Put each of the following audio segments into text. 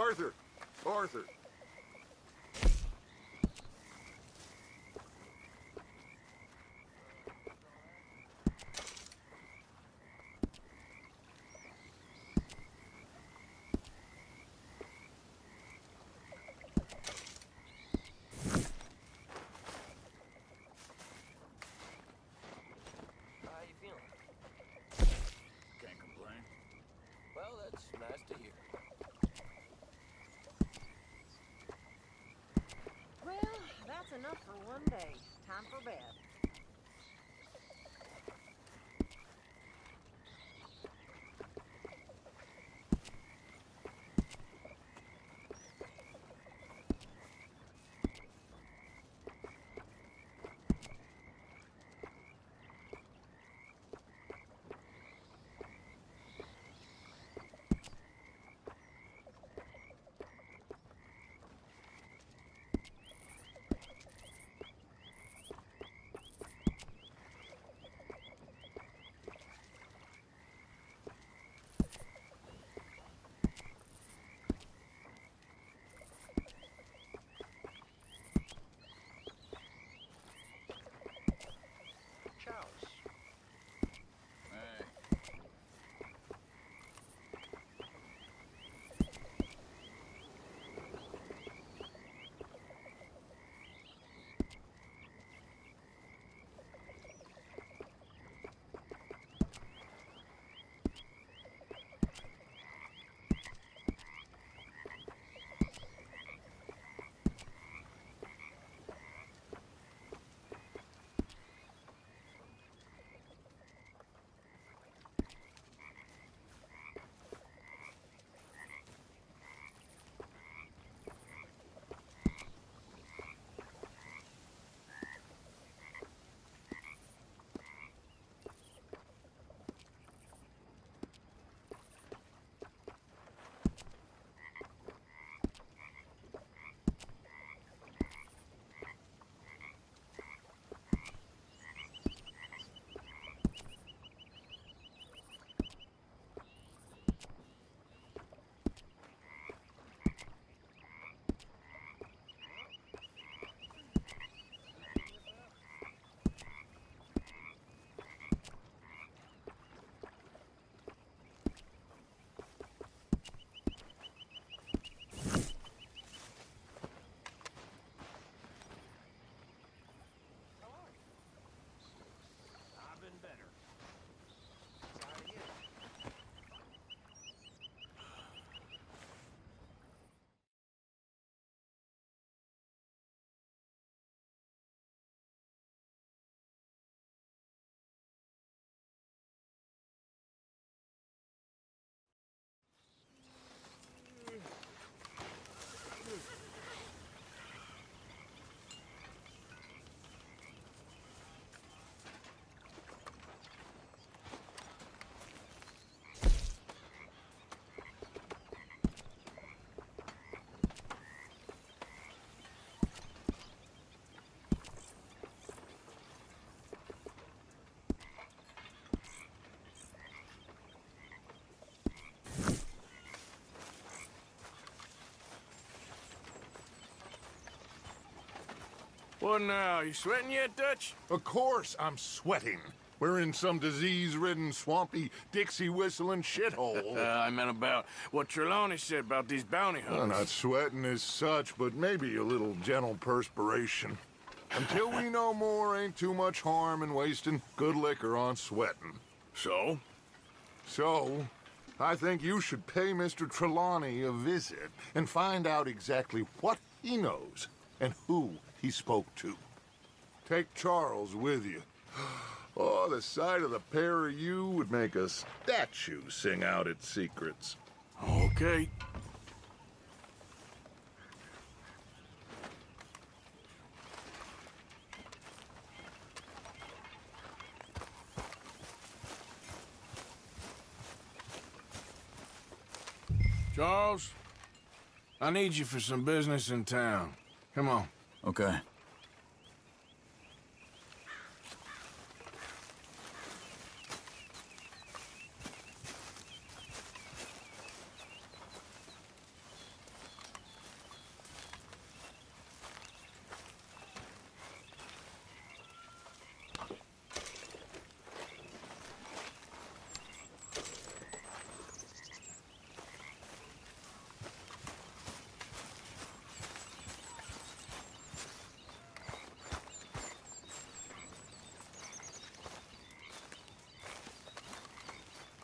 Arthur! Arthur! How you feeling? Can't complain. Well, that's nice to hear. Well, that's enough for one day. Time for bed. Charles. Hey. I've been better. Sorry to hear that. What now? You sweating yet, Dutch? Of course I'm sweating. We're in some disease-ridden, swampy, Dixie-whistling shithole. I meant about what Trelawney said about these bounty I'm hunters. not sweating as such, but maybe a little gentle perspiration. Until we know more, ain't too much harm in wasting good liquor on sweating. So? So, I think you should pay Mr. Trelawney a visit and find out exactly what he knows and who he spoke to. Take Charles with you. Oh, the sight of the pair of you would make a statue sing out its secrets. Okay. Charles, I need you for some business in town. Come on. Okay.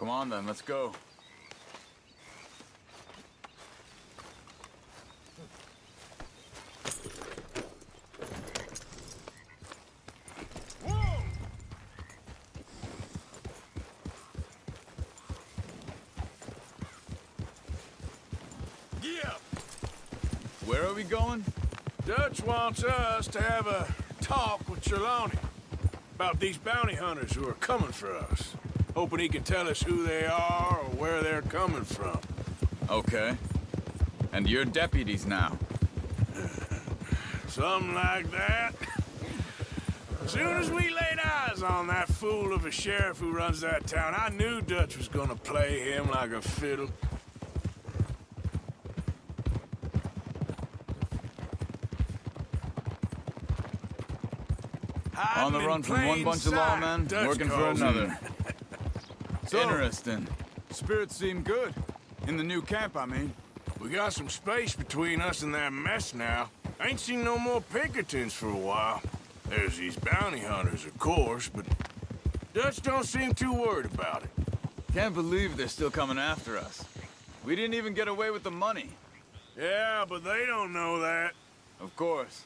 Come on then, let's go. Yeah. Where are we going? Dutch wants us to have a talk with Trelawney about these bounty hunters who are coming for us. Hoping he can tell us who they are or where they're coming from. Okay. And you're deputies now. Something like that. As soon as we laid eyes on that fool of a sheriff who runs that town, I knew Dutch was gonna play him like a fiddle. On the run from one bunch of lawmen, working for another. So, Interesting. Spirits seem good. In the new camp, I mean. we got some space between us and that mess now. I ain't seen no more Pinkertons for a while. There's these bounty hunters, of course, but Dutch don't seem too worried about it. Can't believe they're still coming after us. We didn't even get away with the money. Yeah, but they don't know that. Of course.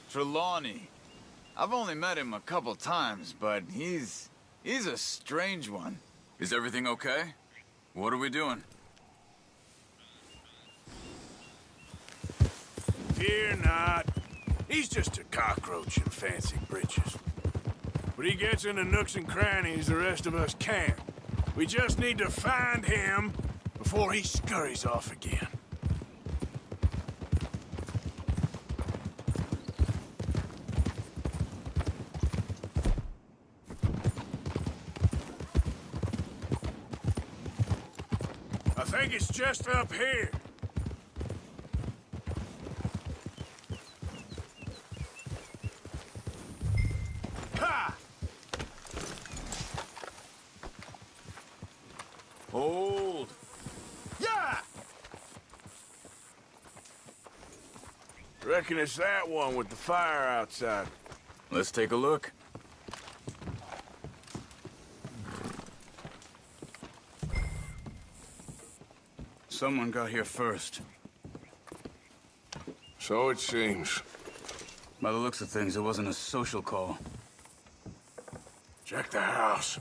Trelawney. I've only met him a couple times, but he's a strange one. Is everything okay? What are we doing? Fear not. He's just a cockroach in fancy breeches. But he gets into nooks and crannies the rest of us can't. We just need to find him before he scurries off again. I think it's just up here. Ha! Hold. Yeah! Reckon it's that one with the fire outside. Let's take a look. Someone got here first. So it seems. By the looks of things, it wasn't a social call. Check the house.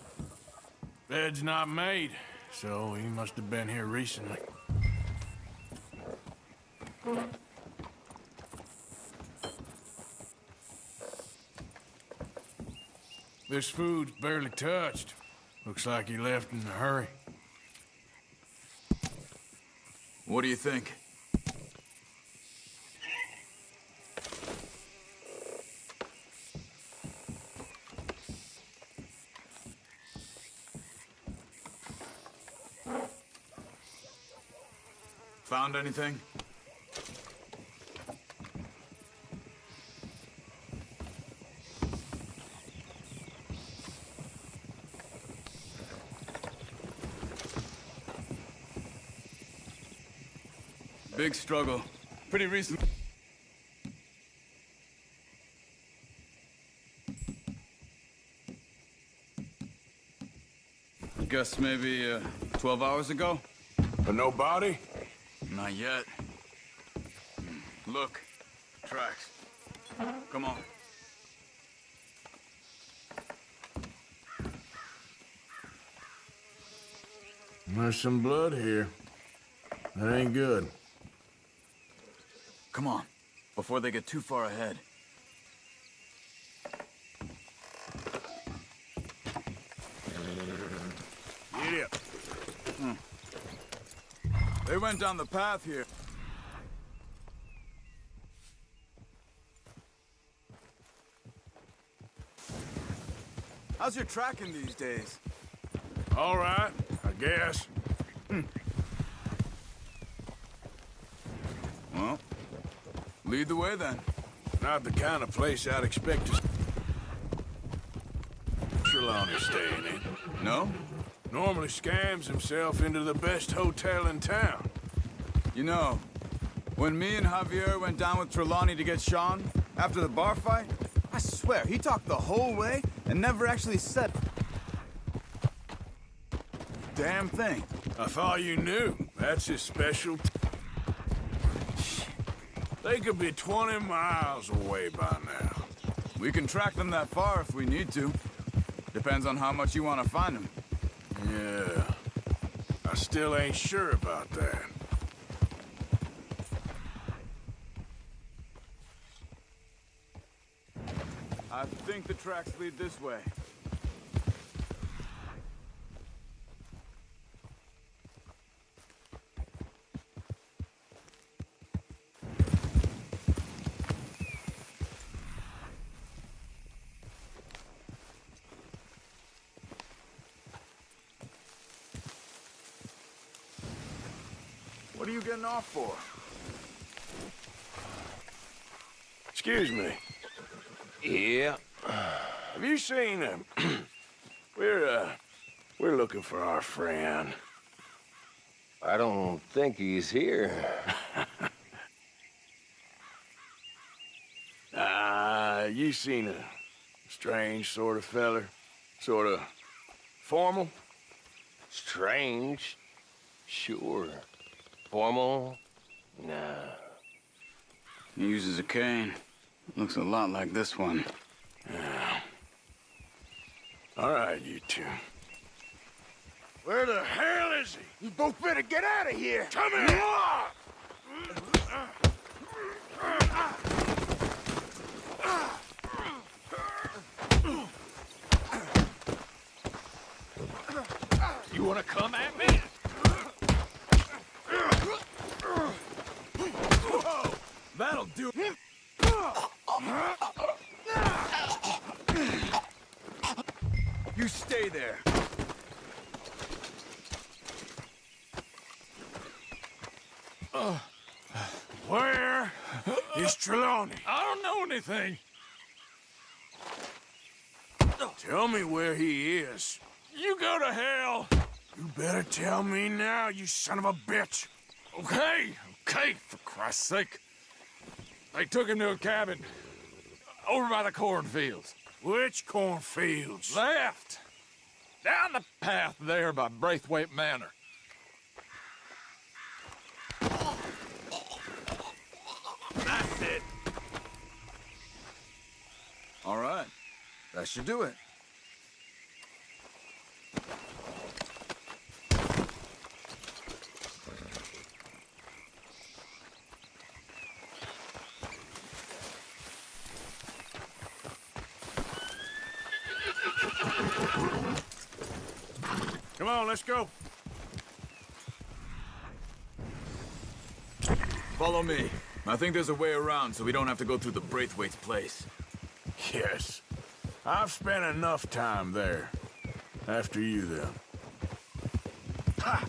Bed's not made, so he must have been here recently. This food's barely touched. Looks like he left in a hurry. What do you think? Found anything? Big struggle. Pretty recent. I guess maybe 12 hours ago? But no body? Not yet. Look. Tracks. Come on. There's some blood here. That ain't good. Come on. Before they get too far ahead. Get up. They went down the path here. How's your tracking these days? All right, I guess. Well, lead the way then. Not the kind of place I'd expect to... Trelawney staying in. No? Normally scams himself into the best hotel in town. You know, when me and Javier went down with Trelawney to get Sean, after the bar fight, I swear, he talked the whole way and never actually said... damn thing. I thought you knew. That's his special. They could be 20 miles away by now. We can track them that far if we need to. Depends on how much you want to find them. Yeah. I still ain't sure about that. I think the tracks lead this way. What are you getting off for? Excuse me. Yeah. Have you seen him? We're looking for our friend. I don't think he's here. You seen a strange sort of feller? Sort of formal? Strange? Sure. Formal? Nah. He uses a cane. Looks a lot like this one. All right, you two. Where the hell is he? You both better get out of here! Come here! You wanna come at me? That'll do. You stay there. Where is Trelawney? I don't know anything. Tell me where he is. You go to hell. You better tell me now, you son of a bitch. Okay, for Christ's sake. They took him to a cabin over by the cornfields. Which cornfields? Left. Down the path there by Braithwaite Manor. That's it. All right. That should do it. Come on, let's go. Follow me. I think there's a way around so we don't have to go through the Braithwaite's place. Yes. I've spent enough time there. After you, then. Ha!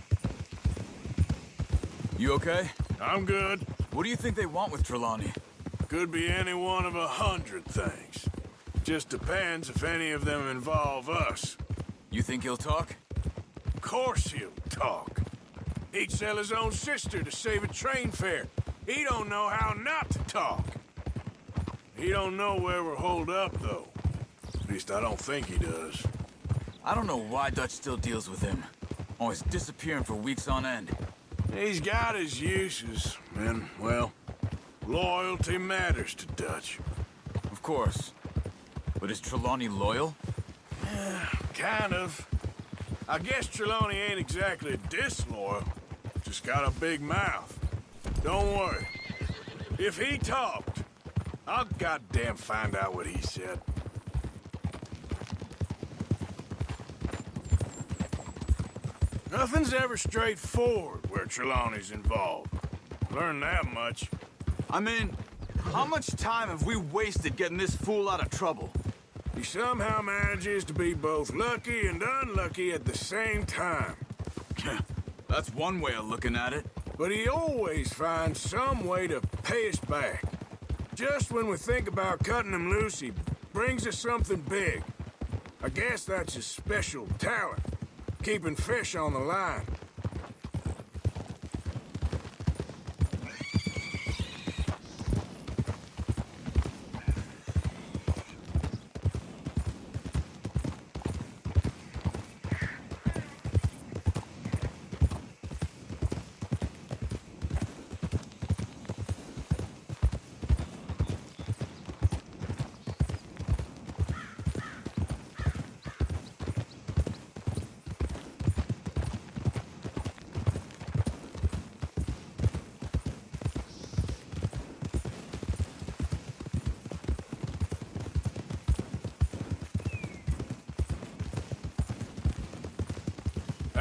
You okay? I'm good. What do you think they want with Trelawney? Could be any one of 100 things. Just depends if any of them involve us. You think he'll talk? Of course he'll talk. He'd sell his own sister to save a train fare. He don't know how not to talk. He don't know where we're holed up, though. At least I don't think he does. I don't know why Dutch still deals with him. Always disappearing for weeks on end. He's got his uses, and, well, loyalty matters to Dutch. Of course. But is Trelawney loyal? Kind of. I guess Trelawney ain't exactly disloyal. Just got a big mouth. Don't worry. If he talked, I'll goddamn find out what he said. Nothing's ever straightforward where Trelawney's involved. Learned that much. I mean, how much time have we wasted getting this fool out of trouble? He somehow manages to be both lucky and unlucky at the same time. That's one way of looking at it. But he always finds some way to pay us back. Just when we think about cutting him loose, he brings us something big. I guess that's his special talent, keeping fish on the line.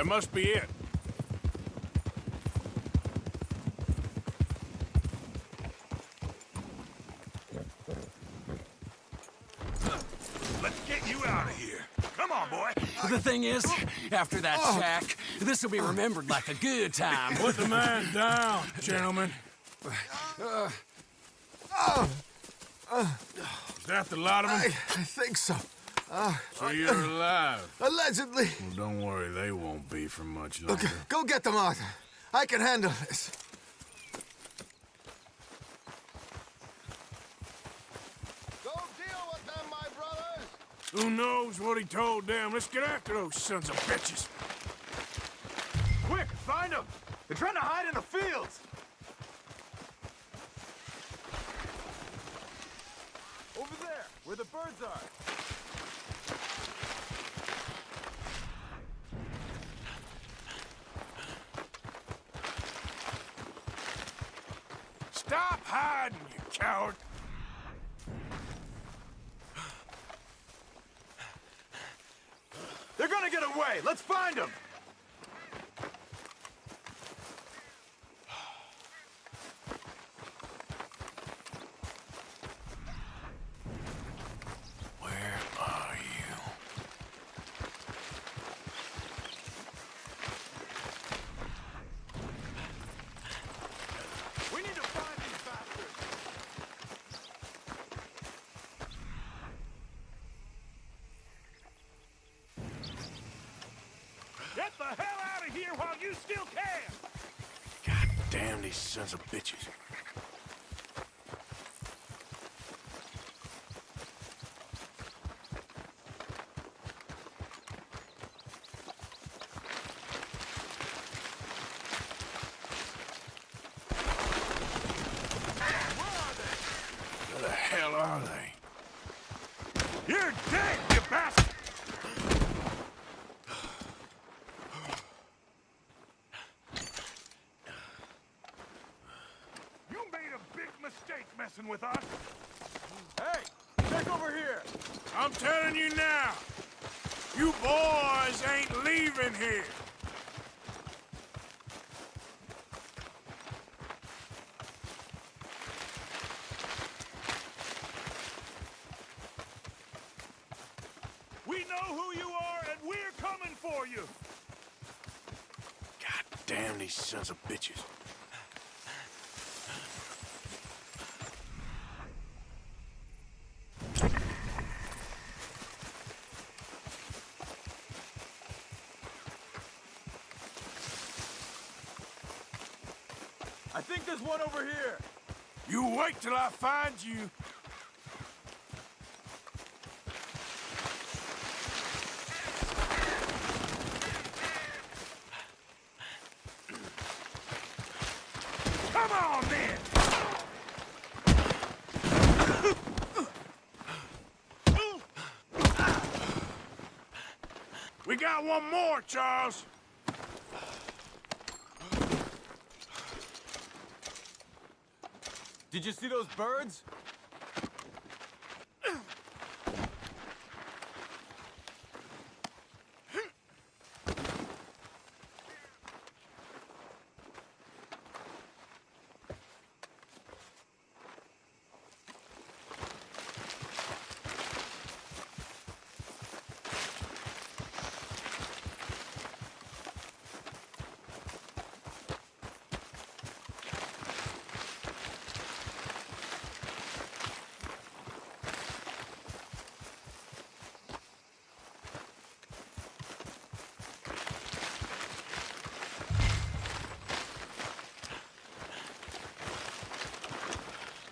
That must be it. Let's get you out of here. Come on, boy. The thing is, after that shack, this will be remembered like a good time. Put the man down, gentlemen. Is that the lot of them? I think so. So you're alive. Allegedly. Well, don't worry, they won't be for much longer. Okay, go get them, Arthur. I can handle this. Go deal with them, my brothers! Who knows what he told them? Let's get after those sons of bitches. Quick, find them. They're trying to hide in the fields. Over there, where the birds are. Stop hiding, you coward! They're gonna get away. Let's find them. Where are you? We need to find these bastards. Get the hell out of here while you still can! God damn these sons of bitches. Where the hell are they? You're dead, you bastard! You made a big mistake messing with us. Hey, check over here. I'm telling you now, you boys ain't leaving here. We know who you are, and we're coming for you. God damn these sons of bitches. I think there's one over here. You wait till I find you. Come on, then! We got one more, Charles. Did you see those birds?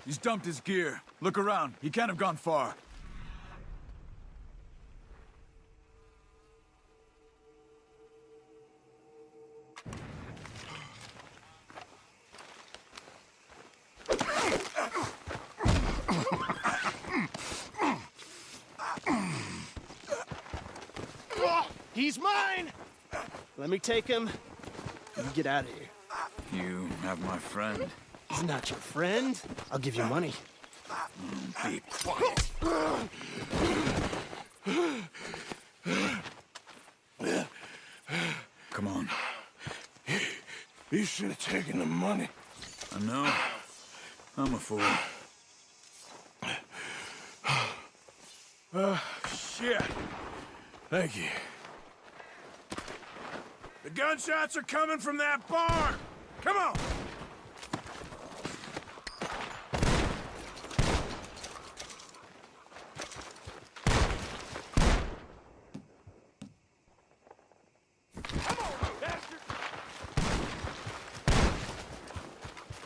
He's dumped his gear. Look around. He can't have gone far. He's mine! Let me take him. You get out of here. You have my friend. He's not your friend. I'll give you money. Be quiet. come on. You should have taken the money. I know. I'm a fool. Shit. Thank you. The gunshots are coming from that barn. Come on.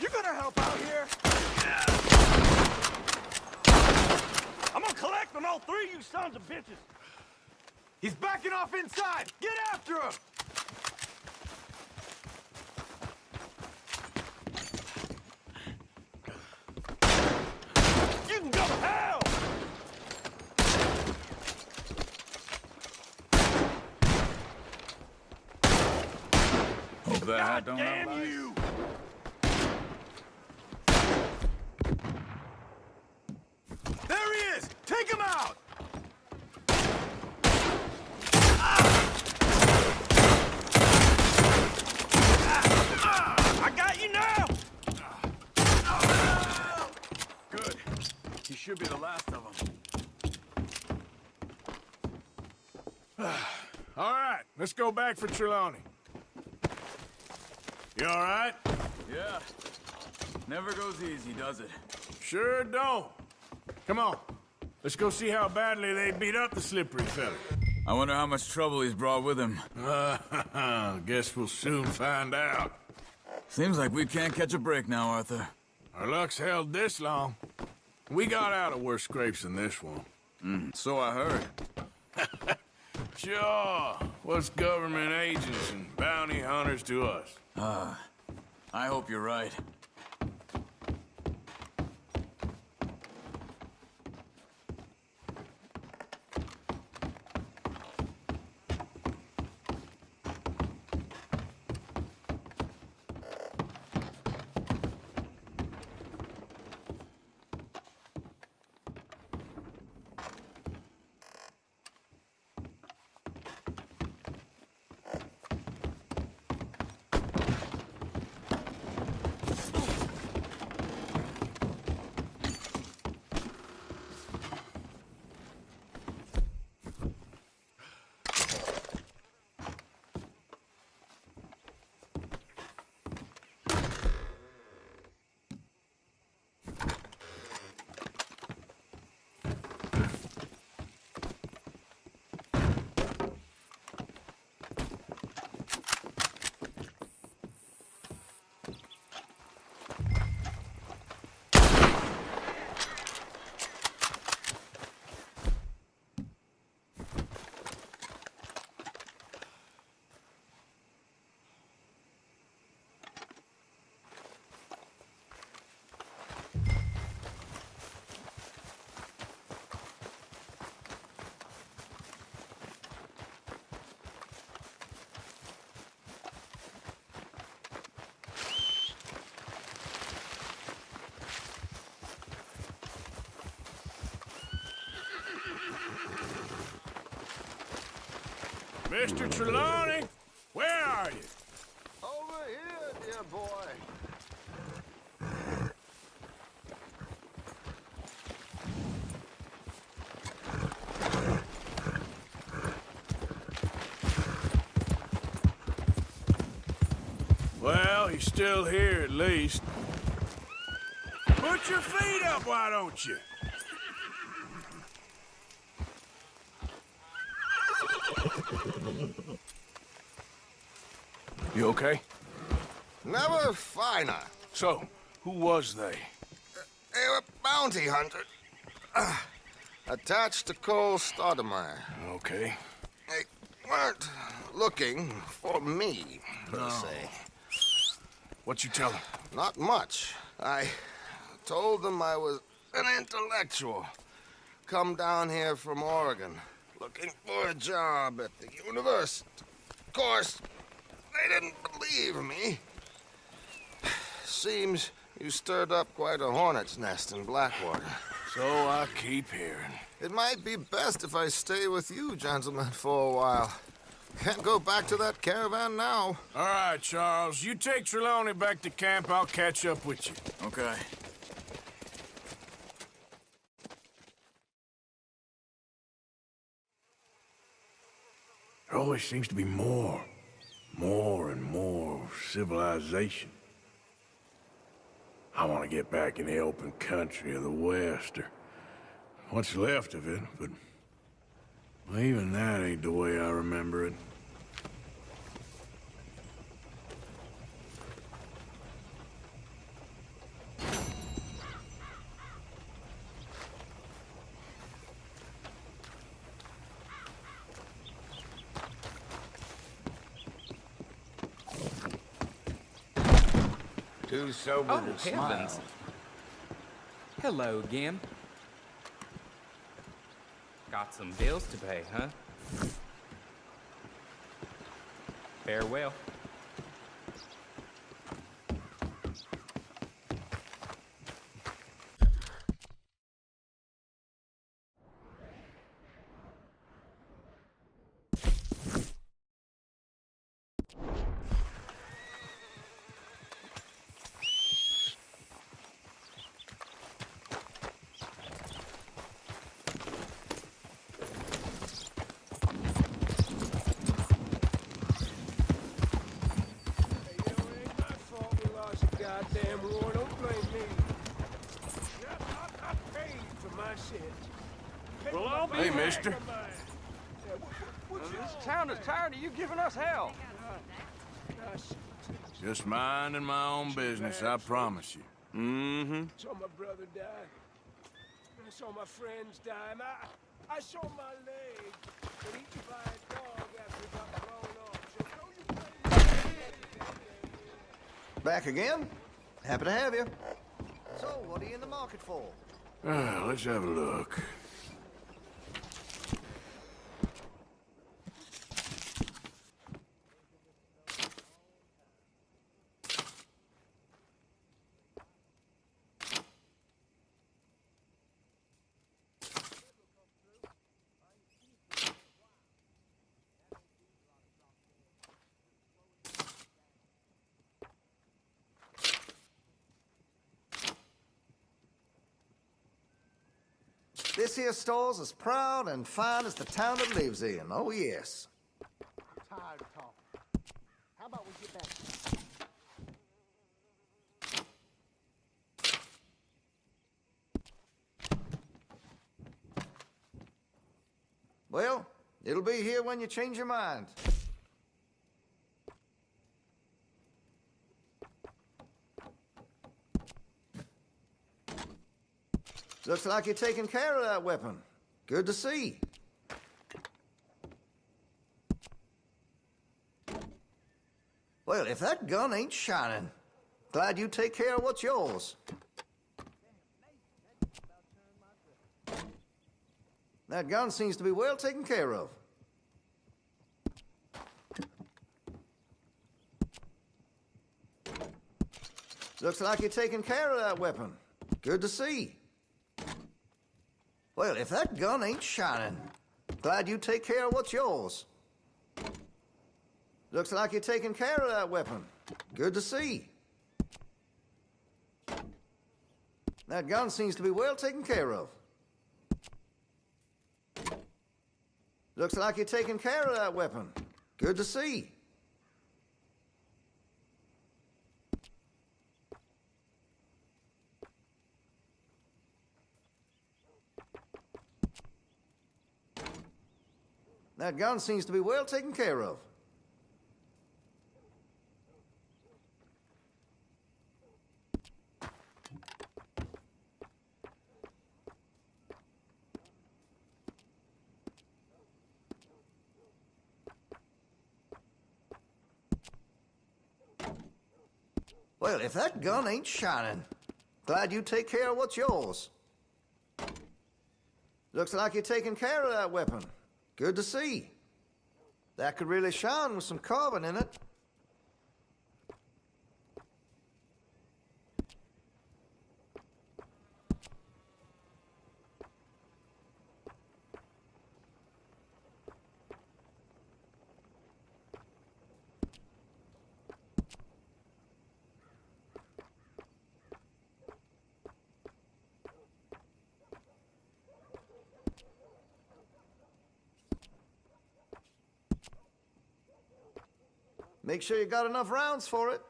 You gonna help out here? I'm gonna collect on all three of you sons of bitches. He's backing off inside! Get after him! You can go to hell! Hope that hat don't Damn have ice. you! There he is! Take him out! I got you now! Good. He should be the last of them. All right, let's go back for Trelawney. You all right? Yeah. Never goes easy, does it? Sure don't. Come on. Let's go see how badly they beat up the slippery fella. I wonder how much trouble he's brought with him. Guess we'll soon find out. Seems like we can't catch a break now, Arthur. Our luck's held this long. We got out of worse scrapes than this one. So I heard. Sure. What's government agents and bounty hunters to us? I hope you're right. Mr. Trelawney, where are you? Over here, dear boy. Well, he's still here at least. Put your feet up, why don't you? You okay? Never finer. So, who was they? They were bounty hunters. Attached to Cole Stoudemire. Okay. They weren't looking for me, per se. What you tell them? Not much. I told them I was an intellectual. Come down here from Oregon, looking for a job at the university. Of course, they didn't believe me. Seems you stirred up quite a hornet's nest in Blackwater. So I keep hearing. It might be best if I stay with you, gentlemen, for a while. Can't go back to that caravan now. All right, Charles. You take Trelawney back to camp. I'll catch up with you. Okay. There always seems to be more and more civilization. I want to get back in the open country of the West, or what's left of it, but well, even that ain't the way I remember it. Too sober Oh, to smile. heavens. Hello again. Got some bills to pay, huh? Farewell. Goddamn war, don't blame me. I paid for my shit. Well, I'll be Hey, back. mister. This town is tired of you giving us hell. Just minding my own business, I promise you. Mm-hmm. Saw my brother die. I saw my friends die. And I saw my leg get eaten by a dog after it got blown off. So don't you blame me. Back again? Happy to have you. So, what are you in the market for? Let's have a look. This here store's as proud and fine as the town it lives in. Oh, yes. I'm tired of talking. How about we get back? Well, it'll be here when you change your mind. Looks like you're taking care of that weapon. Good to see. Well, if that gun ain't shining, glad you take care of what's yours. That gun seems to be well taken care of. Looks like you're taking care of that weapon. Good to see. Well, if that gun ain't shining, glad you take care of what's yours. Looks like you're taking care of that weapon. Good to see. That gun seems to be well taken care of. Looks like you're taking care of that weapon. Good to see. That gun seems to be well taken care of. Well, if that gun ain't shining, glad you take care of what's yours. Looks like you're taking care of that weapon. Good to see. That could really shine with some carbon in it. Make sure you got enough rounds for it.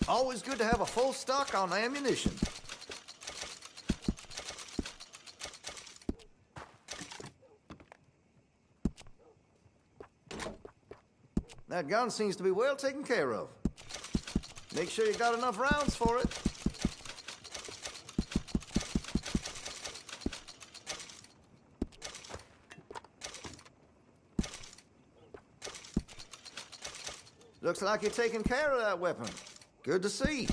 Always good to have a full stock on ammunition. That gun seems to be well taken care of. Make sure you got enough rounds for it. Looks like you're taking care of that weapon. Good to see.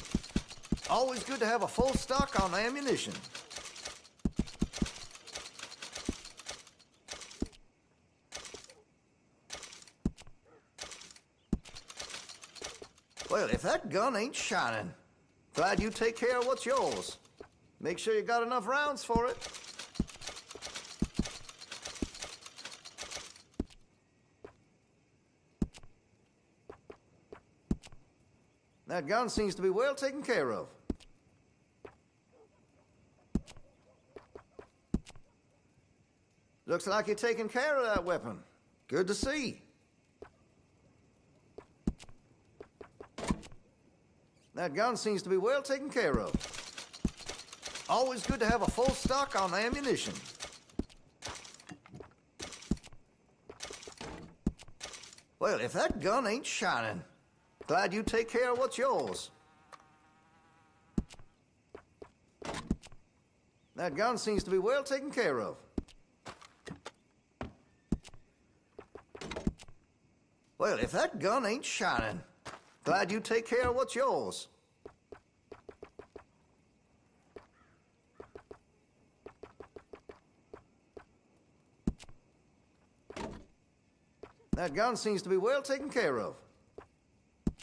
Always good to have a full stock on ammunition. Well, if that gun ain't shining, glad you take care of what's yours. Make sure you got enough rounds for it. That gun seems to be well taken care of. Looks like you're taking care of that weapon. Good to see. That gun seems to be well taken care of. Always good to have a full stock on ammunition. Well, if that gun ain't shining, glad you take care of what's yours. That gun seems to be well taken care of. Well, if that gun ain't shining, glad you take care of what's yours. That gun seems to be well taken care of.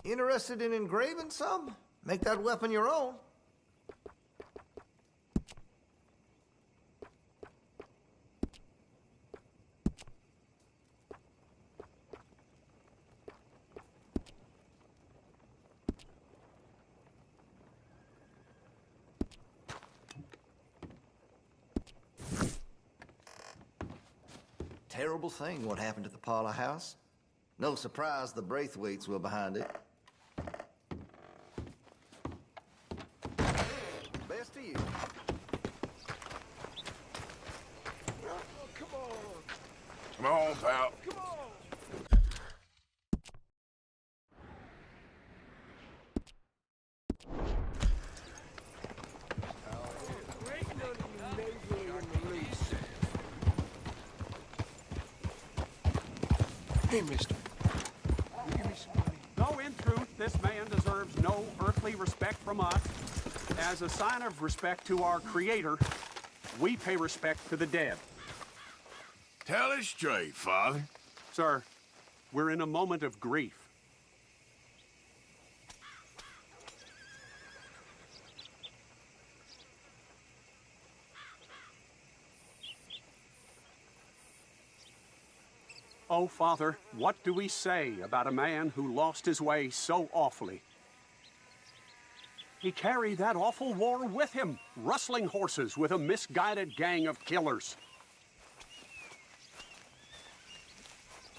Interested in engraving some? Make that weapon your own. Terrible thing what happened at the Parlor House. No surprise the Braithwaites were behind it. Best of you. Come on, pal. Hey, mister. Give me some money. Though in truth, this man deserves no earthly respect from us, as a sign of respect to our Creator, we pay respect to the dead. Tell us straight, Father. Sir, we're in a moment of grief. Oh, Father, what do we say about a man who lost his way so awfully? He carried that awful war with him, rustling horses with a misguided gang of killers.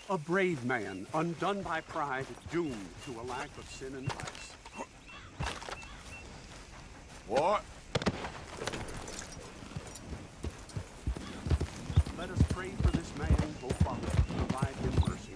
A brave man, undone by pride, doomed to a life of sin and vice. What? Let us pray for this man, O Father, to provide him mercy.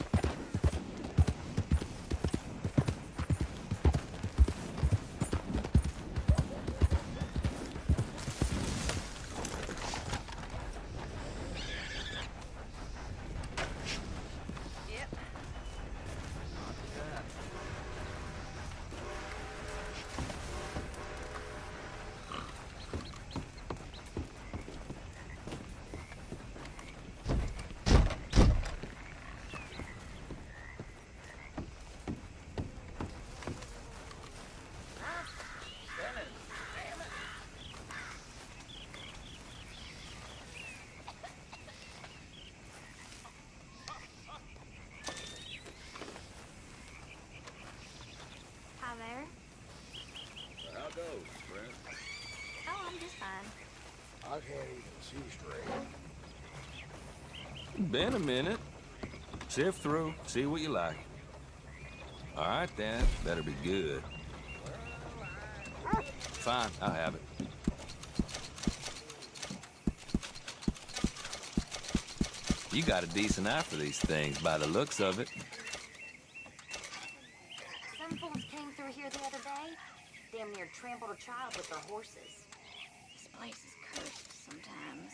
I can't even see straight. Been a minute. Sift through, see what you like. All right, then. Better be good. Fine, I'll have it. You got a decent eye for these things, by the looks of it. Some fools came through here the other day. Damn near trampled a child with their horses. This place is cursed sometimes.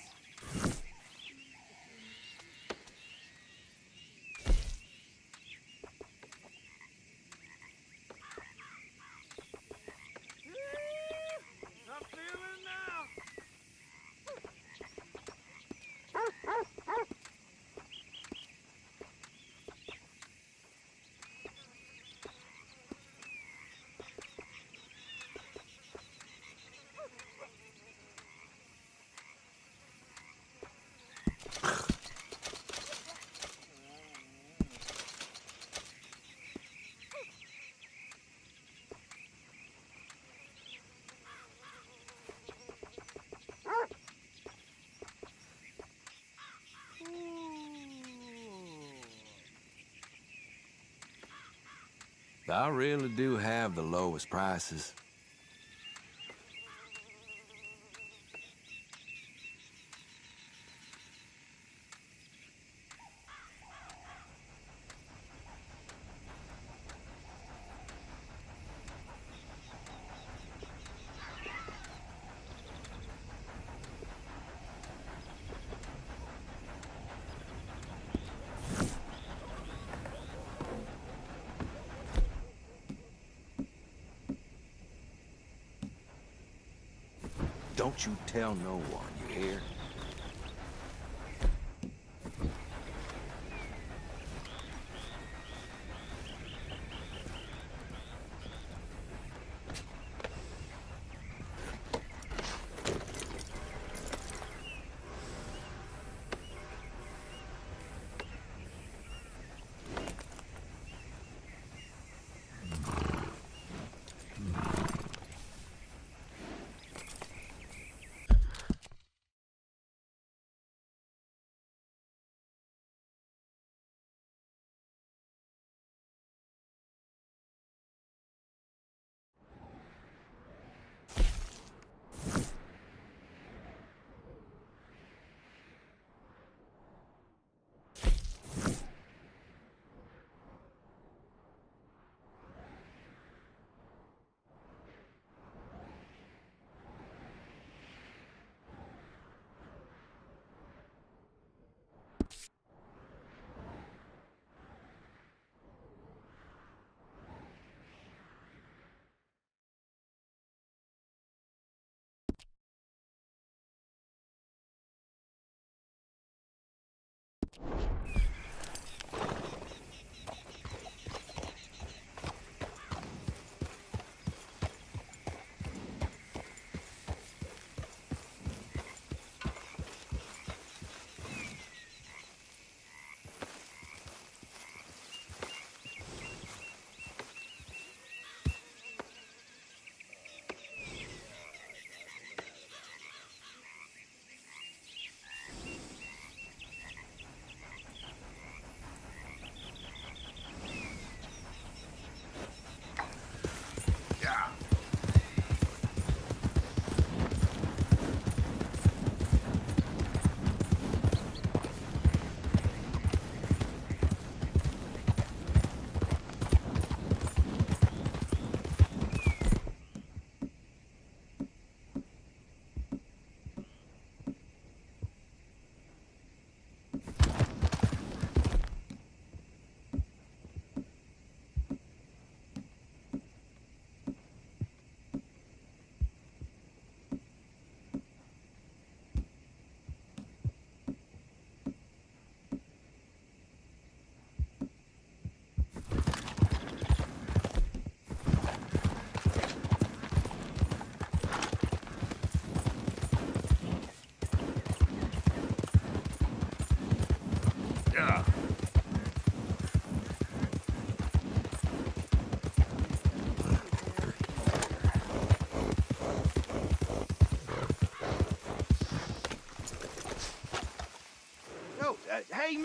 I'm feeling now. I really do have the lowest prices. Don't you tell no one, you hear?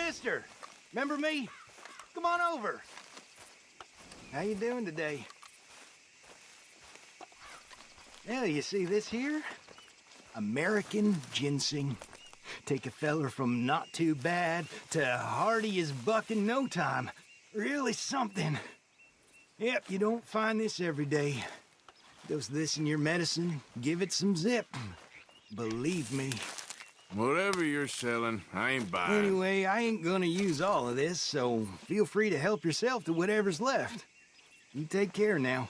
mister. Remember me? Come on over. How you doing today? Well, you see this here? American ginseng. Take a feller from not too bad to hardy as buck in no time. Really something. Yep, you don't find this every day. Dose this in your medicine, give it some zip. Believe me. Whatever you're selling, I ain't buying. Anyway, I ain't gonna use all of this, so feel free to help yourself to whatever's left. You take care now.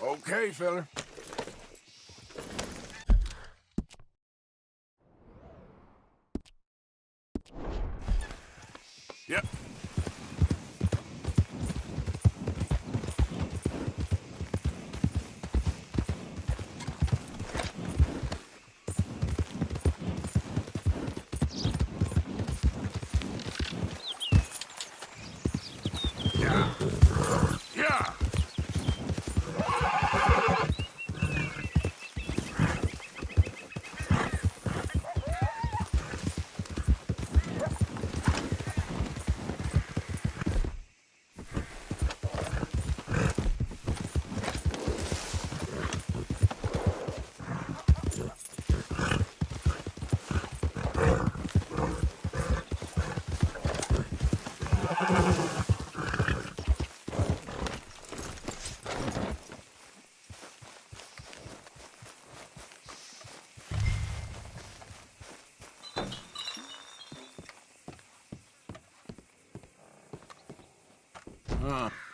Okay, fella. Yep. Yeah. Yeah.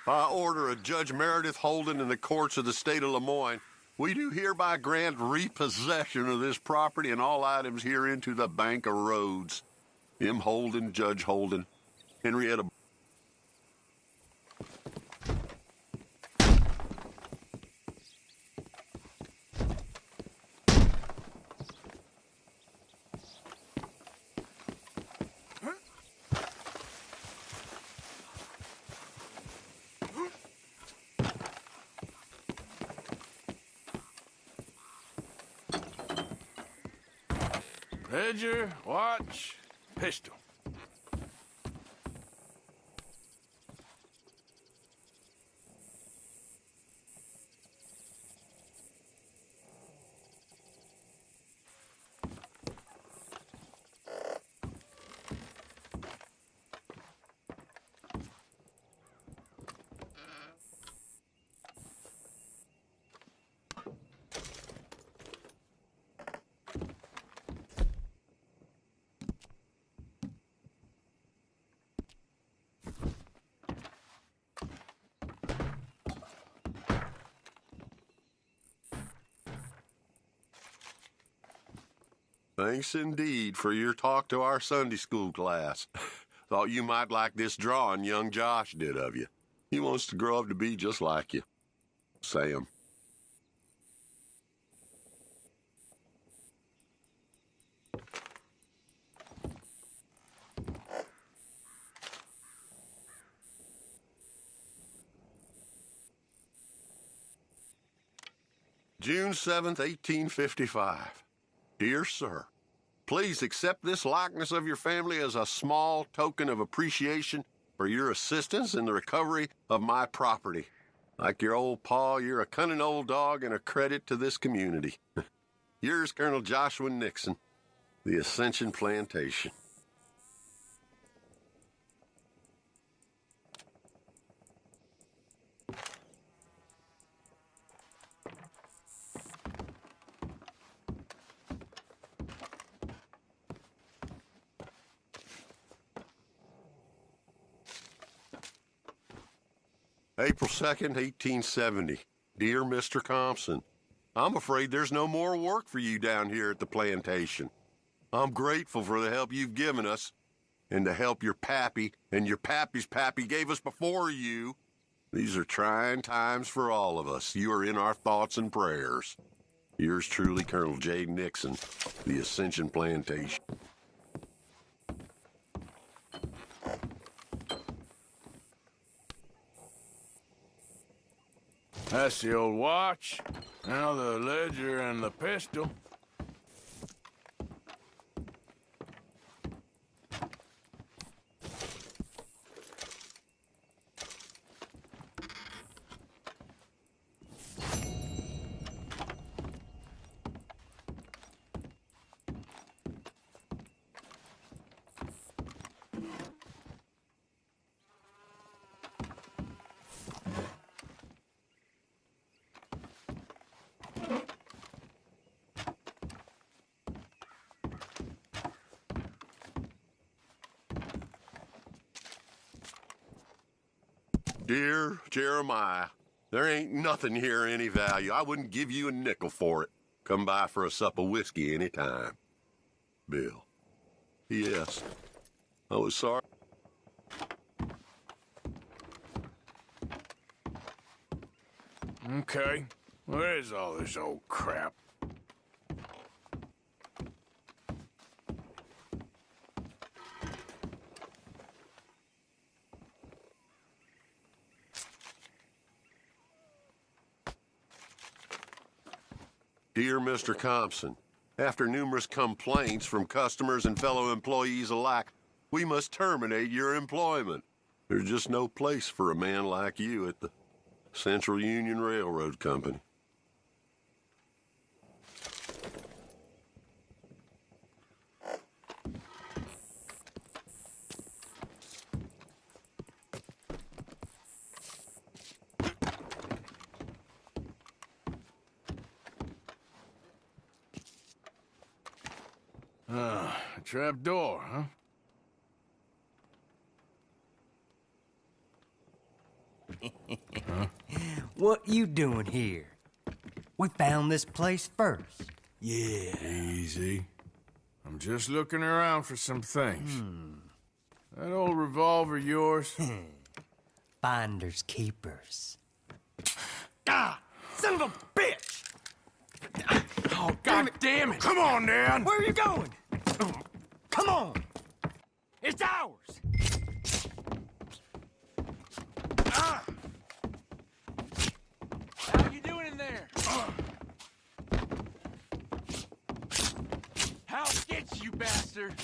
By order of Judge Meredith Holden in the courts of the state of Lemoyne, we do hereby grant repossession of this property and all items herein to the Bank of Rhodes. M. Holden, Judge Holden, Henrietta. Ledger, watch, pistol. Thanks indeed for your talk to our Sunday school class. Thought you might like this drawing young Josh did of you. He wants to grow up to be just like you. Sam. June 7th, 1855. Dear Sir, please accept this likeness of your family as a small token of appreciation for your assistance in the recovery of my property. Like your old pa, you're a cunning old dog and a credit to this community. Yours, Colonel Joshua Nixon, the Ascension Plantation. April 2nd, 1870. Dear Mr. Compson, I'm afraid there's no more work for you down here at the plantation. I'm grateful for the help you've given us and the help your pappy and your pappy's pappy gave us before you. These are trying times for all of us. You are in our thoughts and prayers. Yours truly, Colonel J. Nixon, the Ascension Plantation. That's the old watch. Now the ledger and the pistol. Dear Jeremiah, there ain't nothing here of any value. I wouldn't give you a nickel for it. Come by for a sup of whiskey any time. Bill. P.S. I was sorry. Okay. Where is all this old crap? Dear Mr. Compson, after numerous complaints from customers and fellow employees alike, we must terminate your employment. There's just no place for a man like you at the Central Union Railroad Company. A trap door, huh? What you doing here? We found this place first. Yeah. Easy. I'm just looking around for some things. That old revolver of yours? Finders keepers. Ah! Son of a bitch! Oh, God damn it! Come on, Dan! Where are you going? Come on! It's ours! Ah! How you doing in there? How gets you, bastard?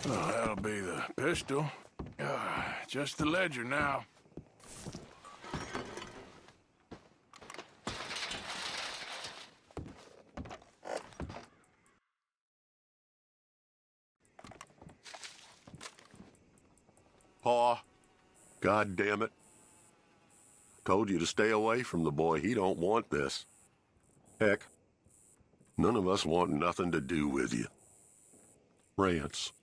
Well, that'll be the pistol. Just the ledger now. Pa, God damn it. Told you to stay away from the boy. He don't want this. Heck, none of us want nothing to do with you. Rance.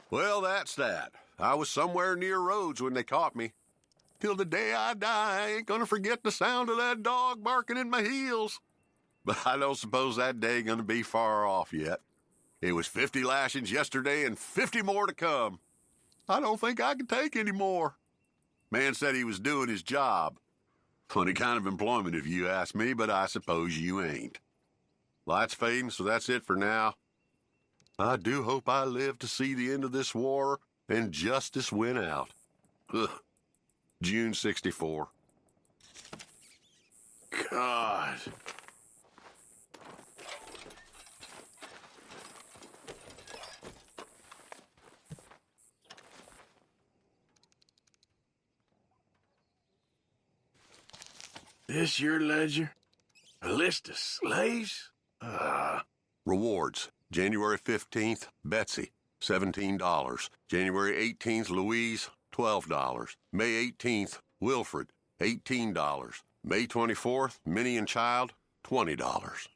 Well, that's that. I was somewhere near Rhodes when they caught me. Till the day I die, I ain't gonna forget the sound of that dog barking in my heels. But I don't suppose that day gonna be far off yet. It was 50 lashings yesterday and 50 more to come. I don't think I can take any more. Man said he was doing his job. Funny kind of employment if you ask me, but I suppose you ain't. Light's fading, so that's it for now. I do hope I live to see the end of this war and justice win out. Ugh. June 64. God. This your ledger? A list of slaves? Rewards. January 15th, Betsy, $17. January 18th, Louise, $12. May 18th, Wilfred, $18. May 24th, Minnie and Child, $20.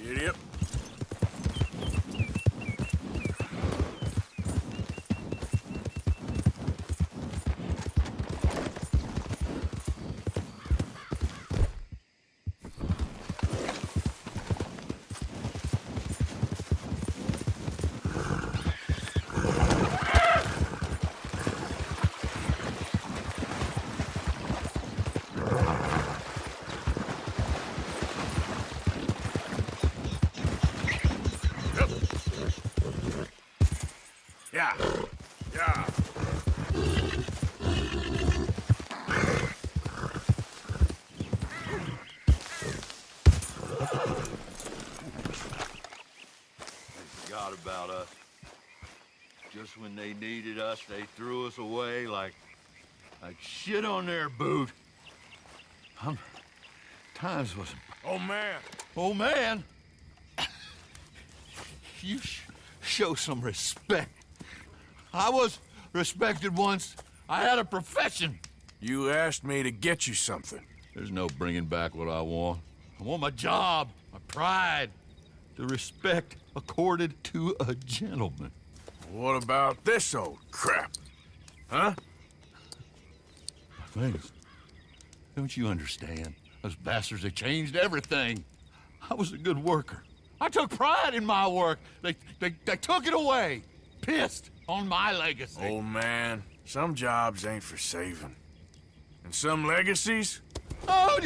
Idiot. Yeah. Yeah. Forgot about us. Just when they needed us, they threw us away like shit on their boot. Times was... Oh, man. Oh, man. You show some respect. I was respected once. I had a profession. You asked me to get you something. There's no bringing back what I want. I want my job, my pride, the respect accorded to a gentleman. What about this old crap? Huh? Things. Don't you understand? Those bastards, they changed everything. I was a good worker. I took pride in my work. They took it away. Pissed on my legacy. Oh, man. Some jobs ain't for saving. And some legacies? Oh,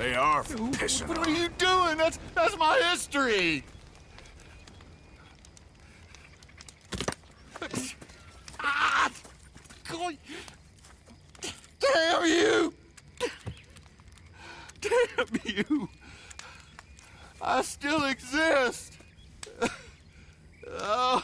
They are for pissing What on. are you doing? That's my history. Ah! God. Damn you! Damn you! I still exist. Oh.